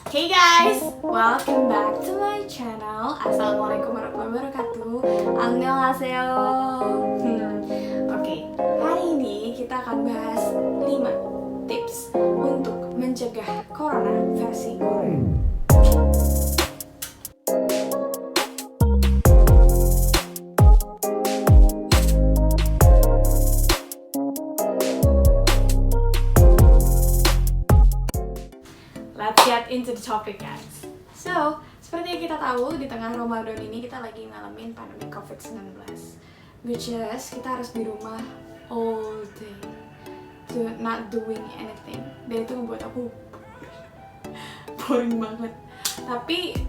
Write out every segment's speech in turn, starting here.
Hey guys, welcome back to my channel. Assalamualaikum warahmatullahi wabarakatuh. Annyeonghaseyo. Oke, hari ini kita akan bahas 5 tips untuk mencegah corona versi Korea. Let's get into the topic, guys. So, seperti yang kita tahu, di tengah Ramadan ini kita lagi ngalamin pandemi COVID-19, which is kita harus di rumah all day, to not doing anything. Dan itu membuat aku boring banget. Tapi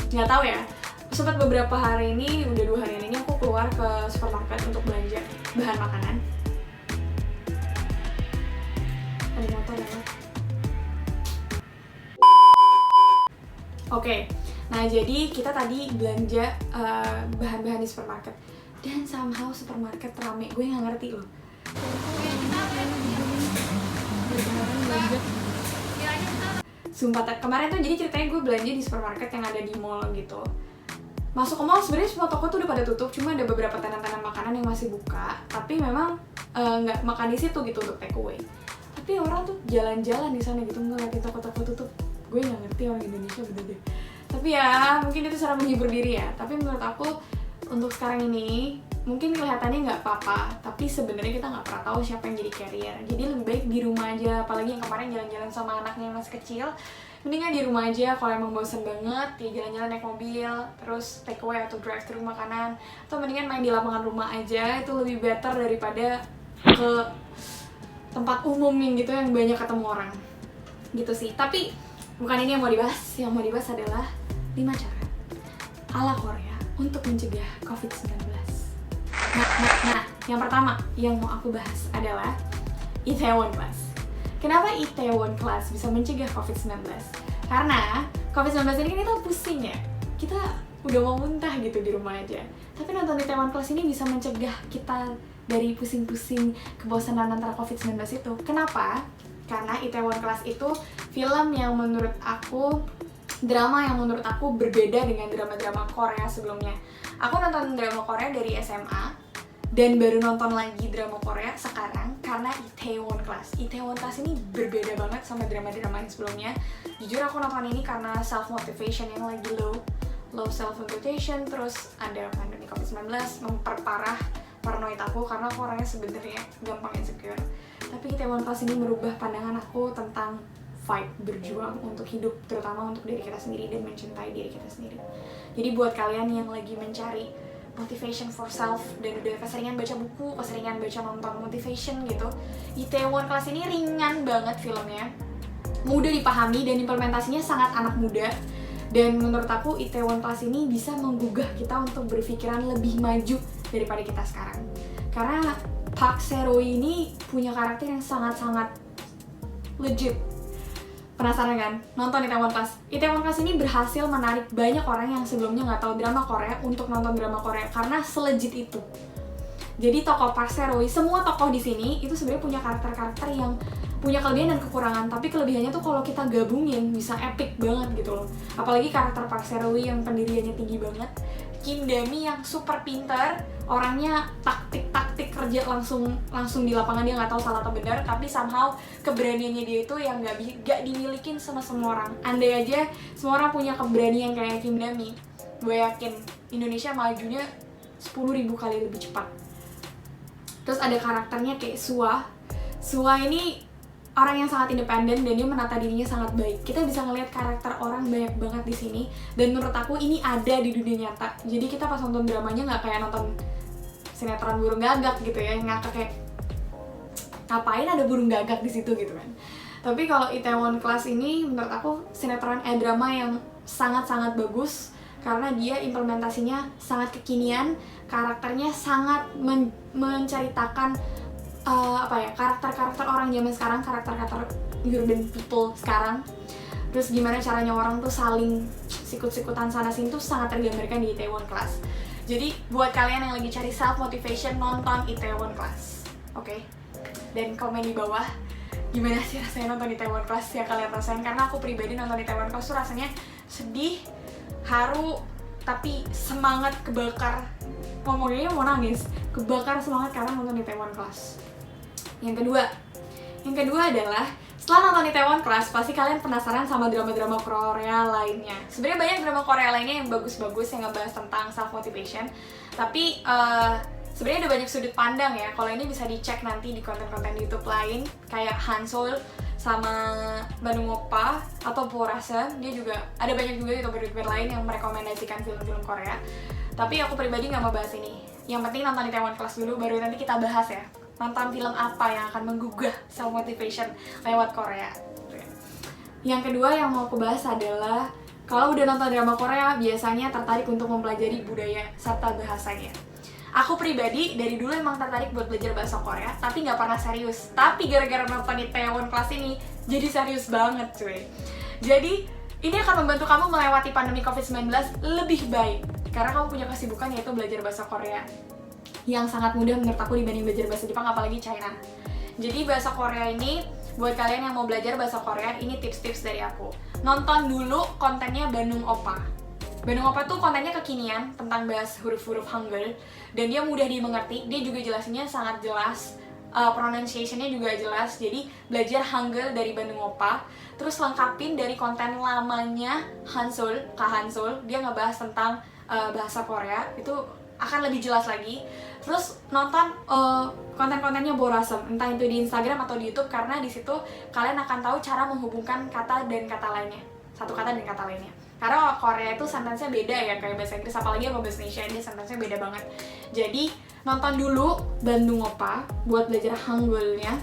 nggak tahu ya. Sempat beberapa hari ini, udah 2 hari ini aku keluar ke supermarket untuk belanja bahan makanan. Ada motor lewat. Oke, nah jadi kita tadi belanja bahan-bahan di supermarket dan somehow supermarket rame, gue nggak ngerti loh. Sumpah, kemarin tuh jadi ceritanya gue belanja di supermarket yang ada di mall gitu. Masuk ke mall sebenarnya semua toko tuh udah pada tutup, cuma ada beberapa tenan-tenan makanan yang masih buka. Tapi memang nggak makan di situ gitu untuk take away. Tapi orang tuh jalan-jalan di sana gitu, ngeliatin toko-toko tutup. Gue nggak ngerti orang Indonesia bener deh. Tapi ya mungkin itu cara menghibur diri ya. Tapi menurut aku untuk sekarang ini mungkin kelihatannya nggak apa-apa, tapi sebenarnya kita nggak pernah tahu siapa yang jadi carrier. Jadi lebih baik di rumah aja. Apalagi yang kemarin jalan-jalan sama anaknya yang masih kecil, mendingan di rumah aja. Kalau emang bosen banget ya jalan-jalan naik mobil, terus take away atau drive thru makanan, atau mendingan main di lapangan rumah aja. Itu lebih better daripada ke tempat umum yang gitu yang banyak ketemu orang gitu sih. Tapi bukan ini yang mau dibahas. Yang mau dibahas adalah 5 cara ala Korea untuk mencegah COVID-19. Nah, yang pertama yang mau aku bahas adalah Itaewon Class. Kenapa Itaewon Class bisa mencegah COVID-19? Karena COVID-19 ini kan kita pusing ya. Kita udah mau muntah gitu di rumah aja. Tapi nonton Itaewon Class ini bisa mencegah kita dari pusing-pusing kebosanan antara COVID-19 itu. Kenapa? Karena Itaewon Class itu film yang menurut aku, drama yang menurut aku berbeda dengan drama-drama Korea sebelumnya. Aku nonton drama Korea dari SMA dan baru nonton lagi drama Korea sekarang karena Itaewon Class. Itaewon Class ini berbeda banget sama drama-drama yang sebelumnya. Jujur aku nonton ini karena self-motivation yang lagi low self-motivation, terus ada pandemi COVID-19 memperparah paranoid aku karena aku orangnya sebenarnya gampang insecure. Tapi Itaewon Class ini merubah pandangan aku tentang fight, berjuang untuk hidup, terutama untuk diri kita sendiri dan mencintai diri kita sendiri. Jadi buat kalian yang lagi mencari motivation for self dan udah keseringan baca buku, keseringan baca nonton motivation gitu, Itaewon Class ini ringan banget filmnya, mudah dipahami dan implementasinya sangat anak muda. Dan menurut aku Itaewon Class ini bisa menggugah kita untuk berpikiran lebih maju daripada kita sekarang. Karena Park Se-roy ini punya karakter yang sangat-sangat legit. Penasaran kan? Nonton Itaewon Class. Itaewon Class ini berhasil menarik banyak orang yang sebelumnya nggak tahu drama Korea untuk nonton drama Korea karena selejit itu. Jadi tokoh Park Se-roy, semua tokoh di sini itu sebenarnya punya karakter-karakter yang punya kelebihan dan kekurangan, tapi kelebihannya tuh kalau kita gabungin bisa epic banget gitu loh. Apalagi karakter Park Se-roy yang pendiriannya tinggi banget, Kim Dami yang super pintar, orangnya taktik kerja langsung di lapangan, dia nggak tahu salah atau benar, tapi somehow keberaniannya dia itu yang nggak dimilikin sama semua orang. Andai aja semua orang punya keberanian kayak Kim Dami, gue yakin Indonesia majunya 10.000 kali lebih cepat. Terus ada karakternya kayak Sua ini orang yang sangat independen dan dia menata dirinya sangat baik. Kita bisa ngelihat karakter orang banyak banget di sini dan menurut aku ini ada di dunia nyata. Jadi kita pas nonton dramanya nggak kayak nonton sinetron burung gagak gitu ya, ngakak kayak ngapain ada burung gagak di situ gitu kan. Tapi kalau Itaewon Class ini menurut aku sinetron drama yang sangat-sangat bagus karena dia implementasinya sangat kekinian, karakternya sangat menceritakan karakter-karakter orang zaman sekarang, karakter-karakter urban people sekarang. Terus gimana caranya orang tuh saling sikut-sikutan sana sini tuh sangat tergambarkan di Itaewon Class. Jadi buat kalian yang lagi cari self motivation, nonton Itaewon Class, oke? Dan komen di bawah gimana sih rasanya nonton Itaewon Class yang kalian rasain, karena aku pribadi nonton Itaewon Class tuh rasanya sedih, haru, tapi semangat kebakar. Ngomongnya mau nangis, kebakar semangat karena nonton Itaewon Class. Yang kedua adalah setelah nonton Itaewon Class, pasti kalian penasaran sama drama-drama Korea lainnya. Sebenarnya banyak drama Korea lainnya yang bagus-bagus yang ngebahas tentang self motivation, tapi sebenarnya ada banyak sudut pandang ya. Kalau ini bisa dicek nanti di konten-konten YouTube lain kayak Hansol sama Bandung Oppa atau Porasa. Dia juga ada banyak juga YouTuber lain yang merekomendasikan film-film Korea. Tapi aku pribadi nggak mau bahas ini. Yang penting nonton Itaewon Class dulu, baru nanti kita bahas ya. Nonton film apa yang akan menggugah self motivation lewat Korea. Yang kedua yang mau aku bahas adalah kalau udah nonton drama Korea biasanya tertarik untuk mempelajari budaya serta bahasanya. Aku pribadi dari dulu emang tertarik buat belajar bahasa Korea, tapi nggak pernah serius. Tapi gara-gara nonton Itaewon Class ini, jadi serius banget cuy. Jadi, ini akan membantu kamu melewati pandemi COVID-19 lebih baik. Karena kamu punya kesibukan yaitu belajar bahasa Korea. Yang sangat mudah menurut aku dibanding belajar bahasa Jepang, apalagi China. Jadi bahasa Korea ini, buat kalian yang mau belajar bahasa Korea, ini tips-tips dari aku. Nonton dulu kontennya Bandung Oppa. Bandung Oppa tuh kontennya kekinian tentang bahas huruf-huruf Hangul, dan dia mudah dimengerti, dia juga jelasinnya sangat jelas, pronunciation-nya juga jelas. Jadi belajar Hangul dari Bandung Oppa, terus lengkapin dari konten lamanya Hansol, Kak Hansol, dia ngebahas tentang bahasa Korea, itu akan lebih jelas lagi. Terus nonton konten-kontennya Borasem, entah itu di Instagram atau di YouTube, karena di situ kalian akan tahu cara menghubungkan kata dan kata lainnya, satu kata dan kata lainnya. Karena Korea itu sentence-nya beda ya, kayak bahasa Inggris, apalagi sama bahasa Indonesia, dia sentence-nya beda banget. Jadi, nonton dulu Bandung Oppa buat belajar Hangulnya.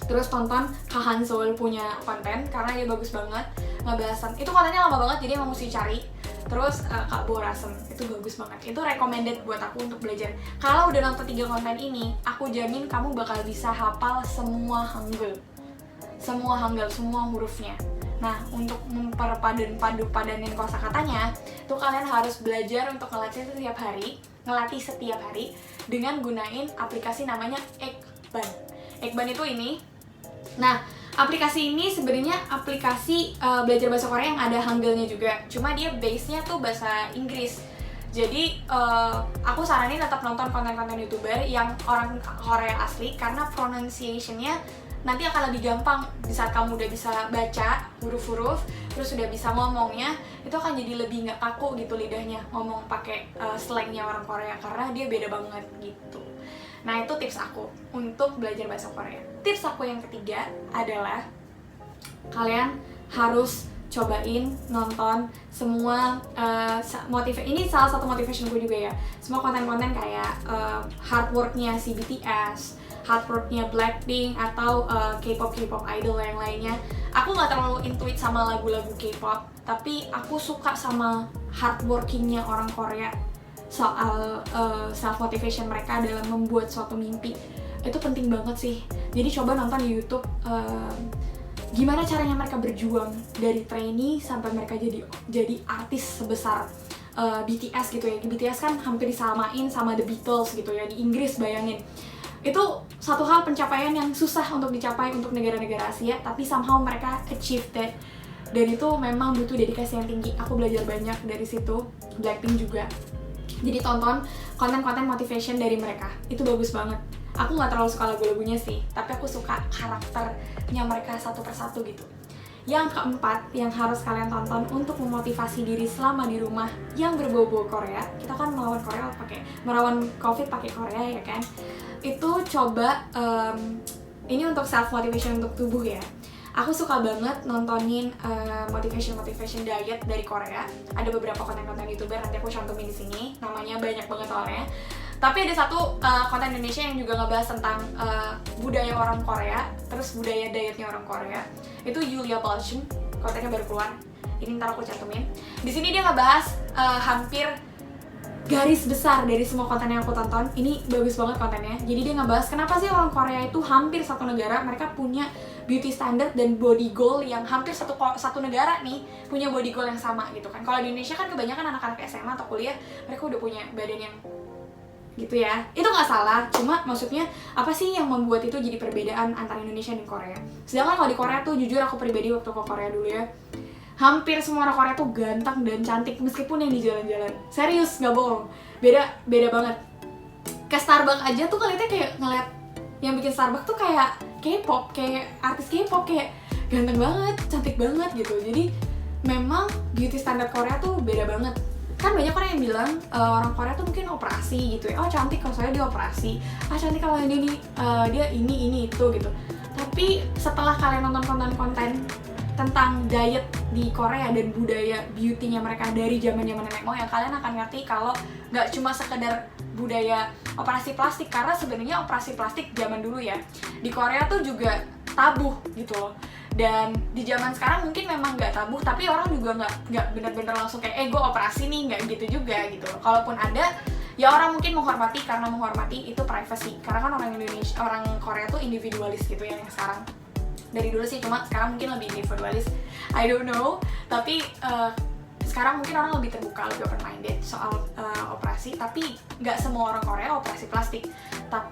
Terus tonton Kak Hansol punya konten, karena dia bagus banget ngebahasan. Itu kontennya lama banget, jadi emang mesti cari. Terus Kak Borasem, itu bagus banget. Itu recommended buat aku untuk belajar. Kalau udah nonton 3 konten ini, aku jamin kamu bakal bisa hafal semua Hangul. Semua Hangul, semua hurufnya. Nah, untuk memperpadu-padanin kosakatanya, itu kalian harus belajar untuk ngelatih setiap hari dengan gunain aplikasi namanya Ekban. Ekban itu ini. Nah, aplikasi ini sebenarnya aplikasi belajar bahasa Korea yang ada Hangulnya juga. Cuma dia base-nya tuh bahasa Inggris. Jadi, aku saranin tetap nonton konten-konten YouTuber yang orang Korea asli, karena pronunciation-nya nanti akan lebih gampang. Di saat kamu udah bisa baca huruf-huruf, terus udah bisa ngomongnya, itu akan jadi lebih nggak kaku gitu lidahnya ngomong pakai slangnya orang Korea, karena dia beda banget gitu. Nah, itu tips aku untuk belajar bahasa Korea. Tips aku yang ketiga adalah kalian harus cobain nonton semua ini salah satu motivationku juga ya. Semua konten-konten kayak hard work-nya si BTS, hard work-nya Blackpink, atau K-pop idol yang lainnya. Aku nggak terlalu intuit sama lagu-lagu K-pop, tapi aku suka sama hard working-nya orang Korea soal self motivation mereka dalam membuat suatu mimpi. Itu penting banget sih. Jadi coba nonton di YouTube gimana caranya mereka berjuang dari trainee sampai mereka jadi artis sebesar BTS gitu ya. BTS kan hampir disamain sama The Beatles gitu ya di Inggris, bayangin. Itu satu hal pencapaian yang susah untuk dicapai untuk negara-negara Asia, tapi somehow mereka achieve that. Dan itu memang butuh dedikasi yang tinggi. Aku belajar banyak dari situ. Blackpink juga. Jadi tonton konten-konten motivation dari mereka. Itu bagus banget. Aku nggak terlalu suka lagu-lagunya sih, tapi aku suka karakternya mereka satu persatu gitu. Yang keempat yang harus kalian tonton untuk memotivasi diri selama di rumah yang berbau-bau Korea. Kita kan melawan COVID pakai Korea ya kan. Itu coba ini untuk self motivation untuk tubuh ya. Aku suka banget nontonin motivation diet dari Korea. Ada beberapa konten-konten YouTuber, nanti aku cantumin di sini. Namanya banyak banget soalnya. Tapi ada satu konten Indonesia yang juga ngebahas tentang budaya orang Korea, terus budaya dietnya orang Korea. Itu Yulia Balchun, kontennya baru keluar. Ini ntar aku cantumin. Di sini dia ngebahas hampir garis besar dari semua konten yang aku tonton. Ini bagus banget kontennya. Jadi dia ngebahas kenapa sih orang Korea itu hampir satu negara mereka punya beauty standard dan body goal yang hampir satu negara nih punya body goal yang sama gitu kan. Kalau di Indonesia kan kebanyakan anak-anak SMA atau kuliah mereka udah punya badan yang gitu ya. Itu nggak salah, cuma maksudnya apa sih yang membuat itu jadi perbedaan antara Indonesia dan Korea? Sedangkan kalau di Korea tuh jujur aku pribadi waktu ke Korea dulu ya, hampir semua orang Korea tuh ganteng dan cantik meskipun yang di jalan-jalan. Serius, nggak bohong. Beda banget. Ke Starbucks aja tuh kalian kayak ngeliat yang bikin Starbucks tuh kayak K-pop, kayak artis K-pop, kayak ganteng banget, cantik banget gitu. Jadi memang beauty standar Korea tuh beda banget. Kan banyak orang yang bilang orang Korea tuh mungkin operasi gitu ya. Oh cantik kalau saya dia operasi, cantik kalau dia ini itu gitu. Tapi setelah kalian nonton konten tentang diet di Korea dan budaya beauty-nya mereka dari zaman-zaman nenek moyang, kalian akan ngerti kalau nggak cuma sekedar budaya operasi plastik, karena sebenarnya operasi plastik zaman dulu ya di Korea tuh juga tabu gitu loh. Dan di zaman sekarang mungkin memang nggak tabu, tapi orang juga nggak bener-bener langsung kayak gue operasi nih, nggak gitu juga gitu loh. Kalaupun ada, ya orang mungkin menghormati karena menghormati itu privacy, karena kan orang Korea tuh individualis gitu ya yang sekarang. Dari dulu sih, cuma sekarang mungkin lebih individualis, I don't know. Tapi sekarang mungkin orang lebih terbuka, lebih open minded soal operasi. Tapi nggak semua orang Korea operasi plastik,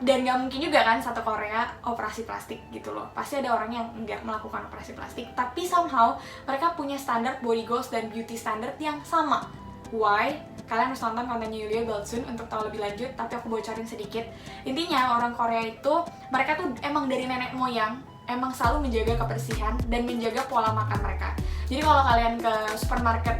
dan nggak mungkin juga kan satu Korea operasi plastik gitu loh. Pasti ada orang yang nggak melakukan operasi plastik, tapi somehow mereka punya standar body goals dan beauty standard yang sama. Why? Kalian harus nonton kontennya Yulia Balsun untuk tahu lebih lanjut, tapi aku bocorin sedikit. Intinya orang Korea itu, mereka tuh emang dari nenek moyang emang selalu menjaga kebersihan dan menjaga pola makan mereka. Jadi kalau kalian ke supermarket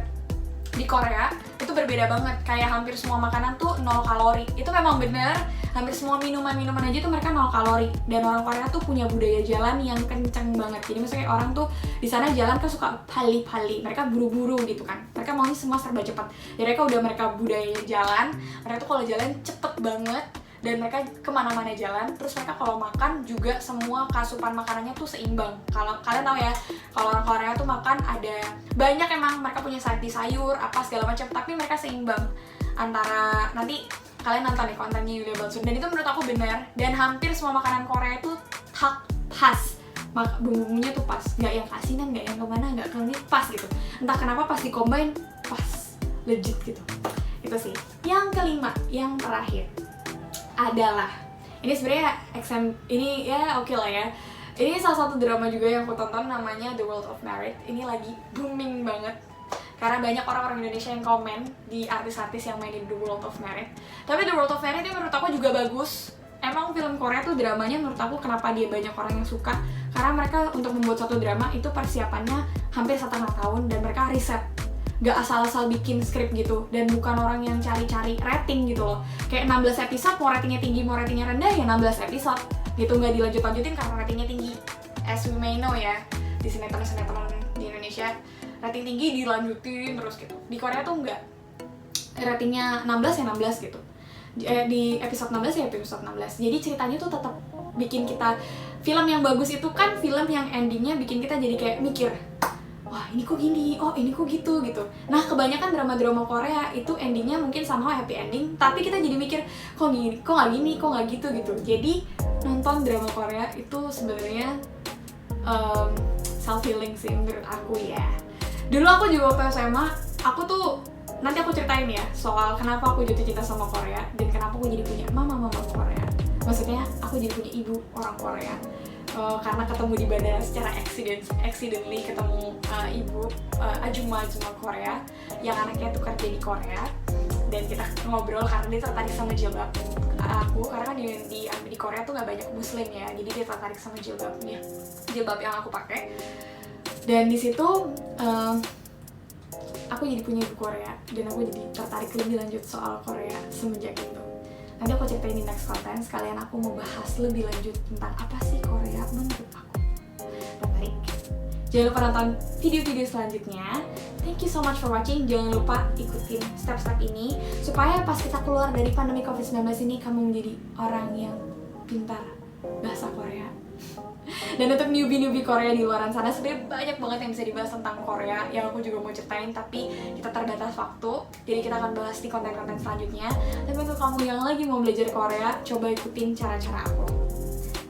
di Korea itu berbeda banget, kayak hampir semua makanan tuh 0 kalori. Itu memang bener, hampir semua minuman aja tuh mereka 0 kalori. Dan orang Korea tuh punya budaya jalan yang kenceng banget. Jadi misalnya orang tuh di sana jalan kan suka pali-pali, mereka buru-buru gitu kan. Mereka maunya semua serba cepat. Jadi mereka budaya jalan, mereka tuh kalau jalan cepet banget. Dan mereka kemana-mana jalan, terus mereka kalau makan juga semua kasupan makanannya tuh seimbang. Kalau kalian tahu ya, kalau orang Korea tuh makan ada banyak, emang mereka punya side dish sayur, apa segala macam, tapi mereka seimbang antara, nanti kalian nonton nih kontennya Yulia Balsun, dan itu menurut aku benar. Dan hampir semua makanan Korea itu pas, bumbu-bumbunya tuh pas, nggak yang asinan, nggak yang kemana, nggak kemana, pas gitu. Entah kenapa pas di-combine, pas, legit gitu. Itu sih. Yang kelima, yang terakhir adalah, ini sebenarnya ini ya oke lah ya. Ini salah satu drama juga yang aku tonton, namanya The World of Merit. Ini lagi booming banget karena banyak orang-orang Indonesia yang komen di artis-artis yang main di The World of Merit. Tapi The World of Merit ini menurut aku juga bagus. Emang film Korea tuh dramanya menurut aku kenapa dia banyak orang yang suka, karena mereka untuk membuat satu drama itu persiapannya hampir 1,5 tahun, dan mereka riset, gak asal-asal bikin skrip gitu, dan bukan orang yang cari-cari rating gitu loh. Kayak 16 episode, mau ratingnya tinggi mau ratingnya rendah ya 16 episode gitu, nggak dilanjut-lanjutin karena ratingnya tinggi. As we may know ya, di sinetron di Indonesia rating tinggi dilanjutin terus gitu. Di Korea tuh nggak, ratingnya 16 ya 16 gitu, di episode 16 ya episode 16. Jadi ceritanya tuh tetap bikin kita, film yang bagus itu kan film yang endingnya bikin kita jadi kayak mikir, wah ini kok gini, oh ini kok gitu. Nah kebanyakan drama-drama Korea itu endingnya mungkin somehow happy ending, tapi kita jadi mikir, kok gini, kok nggak gini, kok nggak gitu. Jadi nonton drama Korea itu sebenarnya self healing sih menurut aku ya. Dulu aku juga waktu SMA, aku tuh, nanti aku ceritain ya soal kenapa aku jatuh cinta sama Korea dan kenapa aku jadi punya mama Korea. Maksudnya aku jadi punya ibu orang Korea. Karena ketemu di bandara secara accidentally ketemu ibu Ajuma Korea yang anaknya tuh kerja di Korea, dan kita ngobrol karena dia tertarik sama jilbab aku, karena kan di Korea tuh nggak banyak muslim ya, jadi dia tertarik sama jilbab yang aku pakai. Dan di situ aku jadi punya ibu Korea, dan aku jadi tertarik lebih lanjut soal Korea semenjak itu. Nanti aku ceritain di next content, sekalian aku mau bahas lebih lanjut tentang apa sih Korea menurut aku. Menarik. Jangan lupa nonton video-video selanjutnya. Thank you so much for watching. Jangan lupa ikutin step-step ini supaya pas kita keluar dari pandemi COVID-19 ini, kamu menjadi orang yang pintar bahasa Korea. Dan untuk newbie Korea di luar sana, sebenarnya banyak banget yang bisa dibahas tentang Korea yang aku juga mau ceritain, tapi kita terbatas waktu, jadi kita akan bahas di konten-konten selanjutnya. Tapi untuk kamu yang lagi mau belajar Korea, coba ikutin cara-cara aku,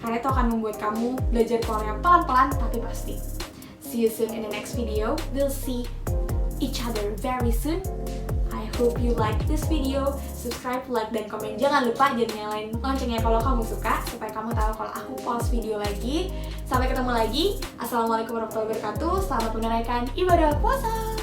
karena itu akan membuat kamu belajar Korea pelan-pelan tapi pasti. See you soon in the next video. We'll see each other very soon. I Hope you like this video. Subscribe, like, dan komen. Jangan lupa jadi nyalain loncengnya kalau kamu suka, supaya kamu tahu kalau aku post video lagi. Sampai ketemu lagi. Assalamualaikum warahmatullahi wabarakatuh. Selamat menunaikan ibadah puasa.